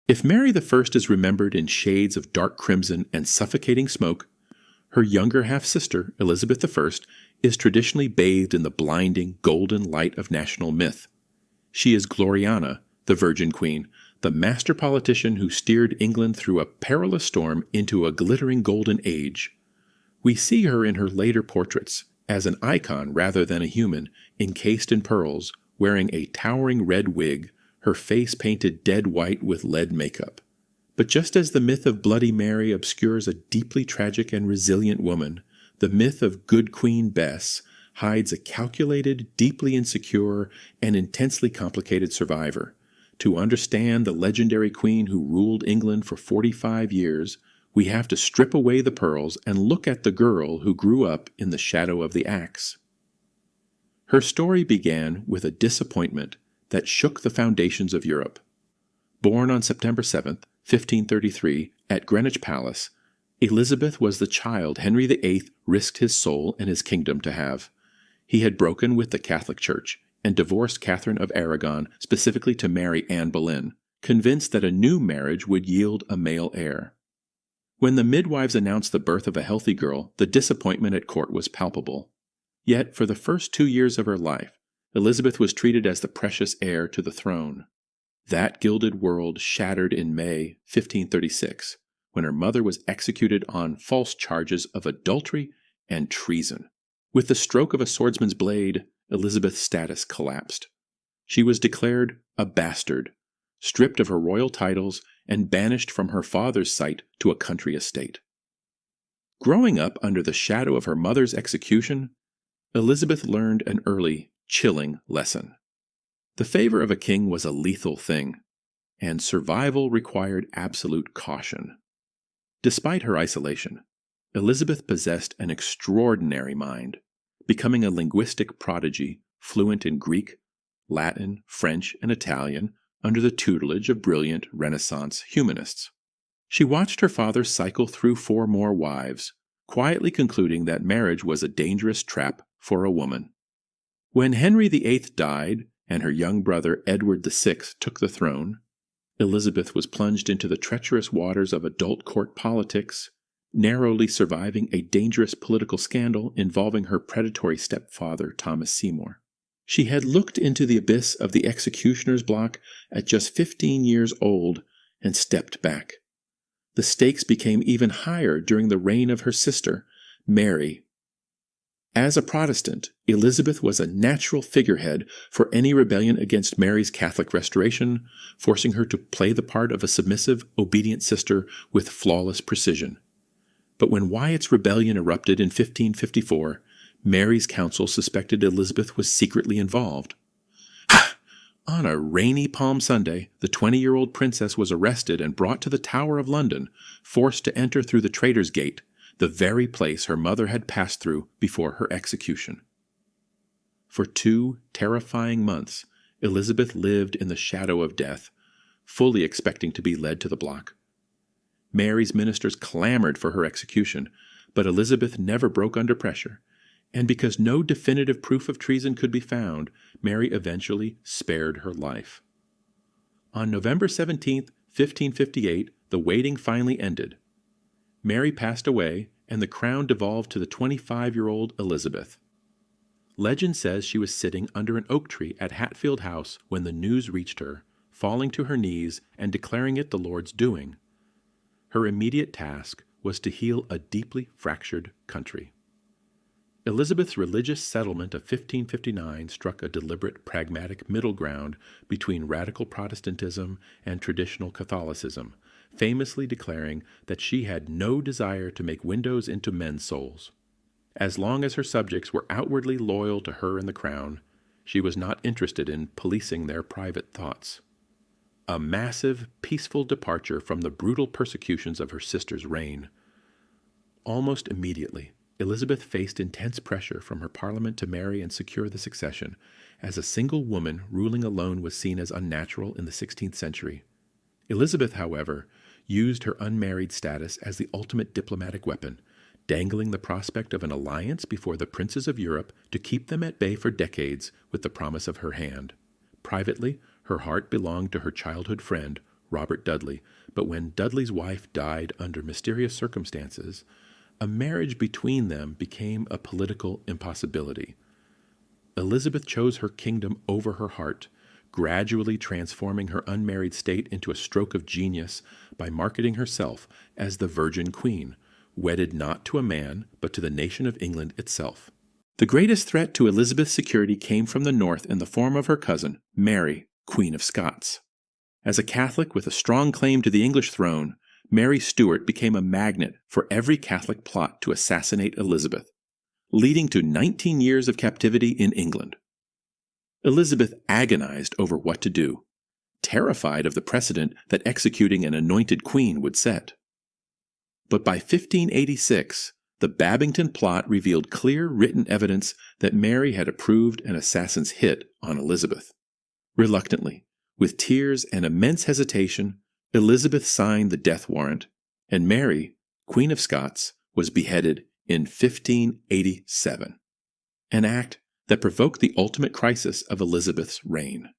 If Mary I is remembered in shades of dark crimson and suffocating smoke, her younger half-sister, Elizabeth I, is traditionally bathed in the blinding, golden light of national myth. She is Gloriana, the Virgin Queen, the master politician who steered England through a perilous storm into a glittering golden age. We see her in her later portraits as an icon rather than a human, encased in pearls, wearing a towering red wig, her face painted dead white with lead makeup. But just as the myth of Bloody Mary obscures a deeply tragic and resilient woman, the myth of Good Queen Bess hides a calculated, deeply insecure, and intensely complicated survivor. To understand the legendary queen who ruled England for 45 years, we have to strip away the pearls and look at the girl who grew up in the shadow of the axe. Her story began with a disappointment that shook the foundations of Europe. Born on September 7, 1533, at Greenwich Palace, Elizabeth was the child Henry VIII risked his soul and his kingdom to have. He had broken with the Catholic Church and divorced Catherine of Aragon specifically to marry Anne Boleyn, convinced that a new marriage would yield a male heir. When the midwives announced the birth of a healthy girl, the disappointment at court was palpable. Yet, for the first 2 years of her life, Elizabeth was treated as the precious heir to the throne. That gilded world shattered in May 1536, when her mother was executed on false charges of adultery and treason. With the stroke of a swordsman's blade, Elizabeth's status collapsed. She was declared a bastard, stripped of her royal titles, and banished from her father's sight to a country estate. Growing up under the shadow of her mother's execution, Elizabeth learned an early, chilling lesson. The favor of a king was a lethal thing, and survival required absolute caution. Despite her isolation, Elizabeth possessed an extraordinary mind, becoming a linguistic prodigy, fluent in Greek, Latin, French, and Italian, under the tutelage of brilliant Renaissance humanists. She watched her father cycle through 4 more wives, quietly concluding that marriage was a dangerous trap for a woman. When Henry VIII died and her young brother Edward VI took the throne, Elizabeth was plunged into the treacherous waters of adult court politics, narrowly surviving a dangerous political scandal involving her predatory stepfather Thomas Seymour. She had looked into the abyss of the executioner's block at just 15 years old and stepped back. The stakes became even higher during the reign of her sister, Mary. As a Protestant, Elizabeth was a natural figurehead for any rebellion against Mary's Catholic restoration, forcing her to play the part of a submissive, obedient sister with flawless precision. But when Wyatt's rebellion erupted in 1554, Mary's council suspected Elizabeth was secretly involved. On a rainy Palm Sunday, the 20-year-old princess was arrested and brought to the Tower of London, forced to enter through the Traitor's Gate, the very place her mother had passed through before her execution. For 2 terrifying months, Elizabeth lived in the shadow of death, fully expecting to be led to the block. Mary's ministers clamored for her execution, but Elizabeth never broke under pressure, and because no definitive proof of treason could be found, Mary eventually spared her life. On November 17, 1558, the waiting finally ended. Mary passed away, and the crown devolved to the 25-year-old Elizabeth. Legend says she was sitting under an oak tree at Hatfield House when the news reached her, falling to her knees and declaring it the Lord's doing. Her immediate task was to heal a deeply fractured country. Elizabeth's religious settlement of 1559 struck a deliberate, pragmatic middle ground between radical Protestantism and traditional Catholicism, famously declaring that she had no desire to make windows into men's souls. As long as her subjects were outwardly loyal to her and the crown, she was not interested in policing their private thoughts. A massive, peaceful departure from the brutal persecutions of her sister's reign. Almost immediately, Elizabeth faced intense pressure from her parliament to marry and secure the succession, as a single woman ruling alone was seen as unnatural in the 16th century. Elizabeth, however, used her unmarried status as the ultimate diplomatic weapon, dangling the prospect of an alliance before the princes of Europe to keep them at bay for decades with the promise of her hand. Privately, her heart belonged to her childhood friend, Robert Dudley, but when Dudley's wife died under mysterious circumstances, a marriage between them became a political impossibility. Elizabeth chose her kingdom over her heart, gradually transforming her unmarried state into a stroke of genius by marketing herself as the Virgin Queen, wedded not to a man, but to the nation of England itself. The greatest threat to Elizabeth's security came from the north in the form of her cousin, Mary, Queen of Scots. As a Catholic with a strong claim to the English throne, Mary Stuart became a magnet for every Catholic plot to assassinate Elizabeth, leading to 19 years of captivity in England. Elizabeth agonized over what to do, terrified of the precedent that executing an anointed queen would set. But by 1586, the Babington plot revealed clear written evidence that Mary had approved an assassin's hit on Elizabeth. Reluctantly, with tears and immense hesitation, Elizabeth signed the death warrant, and Mary, Queen of Scots, was beheaded in 1587, an act that provoked the ultimate crisis of Elizabeth's reign.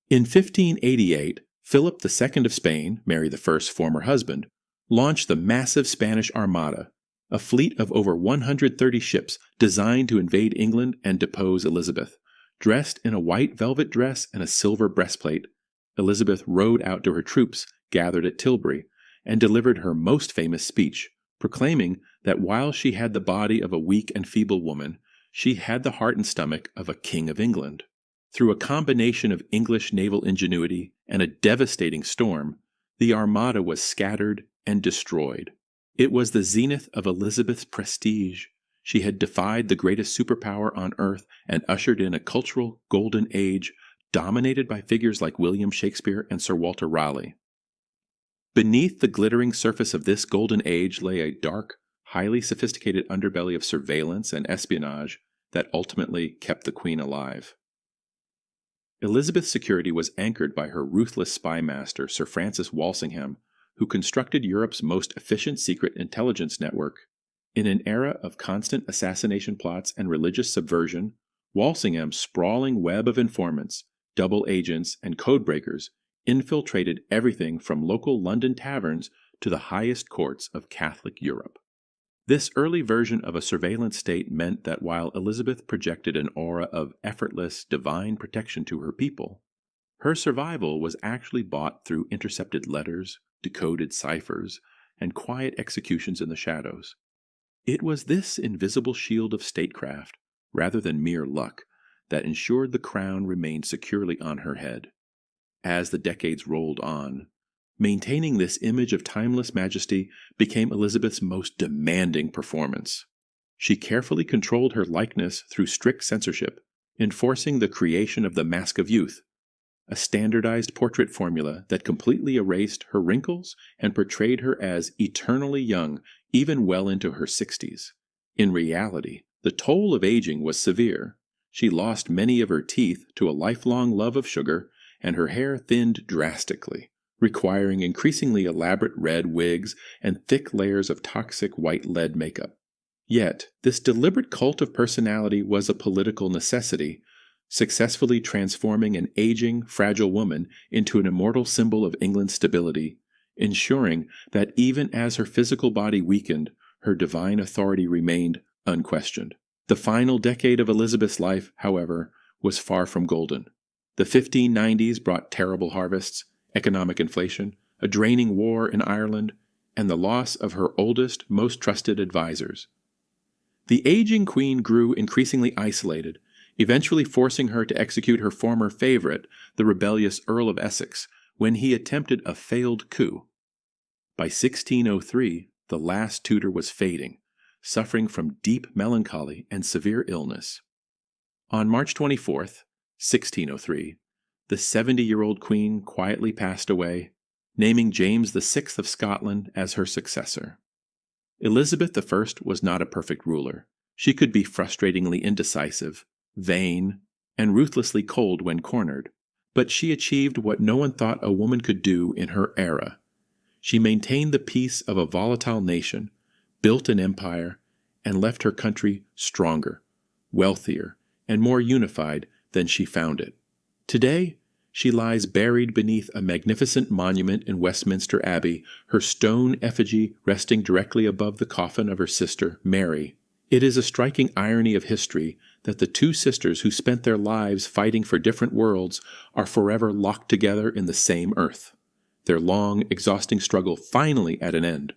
In 1588, Philip II of Spain, Mary I's former husband, launched the massive Spanish Armada, a fleet of over 130 ships designed to invade England and depose Elizabeth. Dressed in a white velvet dress and a silver breastplate, Elizabeth rode out to her troops gathered at Tilbury and delivered her most famous speech, proclaiming that while she had the body of a weak and feeble woman, she had the heart and stomach of a king of England. Through a combination of English naval ingenuity and a devastating storm, the Armada was scattered and destroyed. It was the zenith of Elizabeth's prestige. She had defied the greatest superpower on earth and ushered in a cultural golden age dominated by figures like William Shakespeare and Sir Walter Raleigh. Beneath the glittering surface of this golden age lay a dark, highly sophisticated underbelly of surveillance and espionage that ultimately kept the Queen alive. Elizabeth's security was anchored by her ruthless spy master, Sir Francis Walsingham, who constructed Europe's most efficient secret intelligence network. In an era of constant assassination plots and religious subversion, Walsingham's sprawling web of informants, double agents, and codebreakers infiltrated everything from local London taverns to the highest courts of Catholic Europe. This early version of a surveillance state meant that while Elizabeth projected an aura of effortless, divine protection to her people, her survival was actually bought through intercepted letters, decoded ciphers, and quiet executions in the shadows. It was this invisible shield of statecraft, rather than mere luck, that ensured the crown remained securely on her head. As the decades rolled on, maintaining this image of timeless majesty became Elizabeth's most demanding performance. She carefully controlled her likeness through strict censorship, enforcing the creation of the Mask of Youth, a standardized portrait formula that completely erased her wrinkles and portrayed her as eternally young, even well into her 60s. In reality, the toll of aging was severe. She lost many of her teeth to a lifelong love of sugar, and her hair thinned drastically, requiring increasingly elaborate red wigs and thick layers of toxic white lead makeup. Yet, this deliberate cult of personality was a political necessity, successfully transforming an aging, fragile woman into an immortal symbol of England's stability, ensuring that even as her physical body weakened, her divine authority remained unquestioned. The final decade of Elizabeth's life, however, was far from golden. The 1590s brought terrible harvests, economic inflation, a draining war in Ireland, and the loss of her oldest, most trusted advisors. The aging queen grew increasingly isolated, eventually forcing her to execute her former favorite, the rebellious Earl of Essex, when he attempted a failed coup. By 1603, the last Tudor was fading, suffering from deep melancholy and severe illness. On March 24th, 1603, the 70-year-old queen quietly passed away, naming James VI of Scotland as her successor. Elizabeth I was not a perfect ruler. She could be frustratingly indecisive, vain, and ruthlessly cold when cornered, but she achieved what no one thought a woman could do in her era. She maintained the peace of a volatile nation, built an empire, and left her country stronger, wealthier, and more unified than she found it. Today, She lies buried beneath a magnificent monument in Westminster Abbey, her stone effigy resting directly above the coffin of her sister, Mary. It is a striking irony of history that the two sisters who spent their lives fighting for different worlds are forever locked together in the same earth, their long, exhausting struggle finally at an end.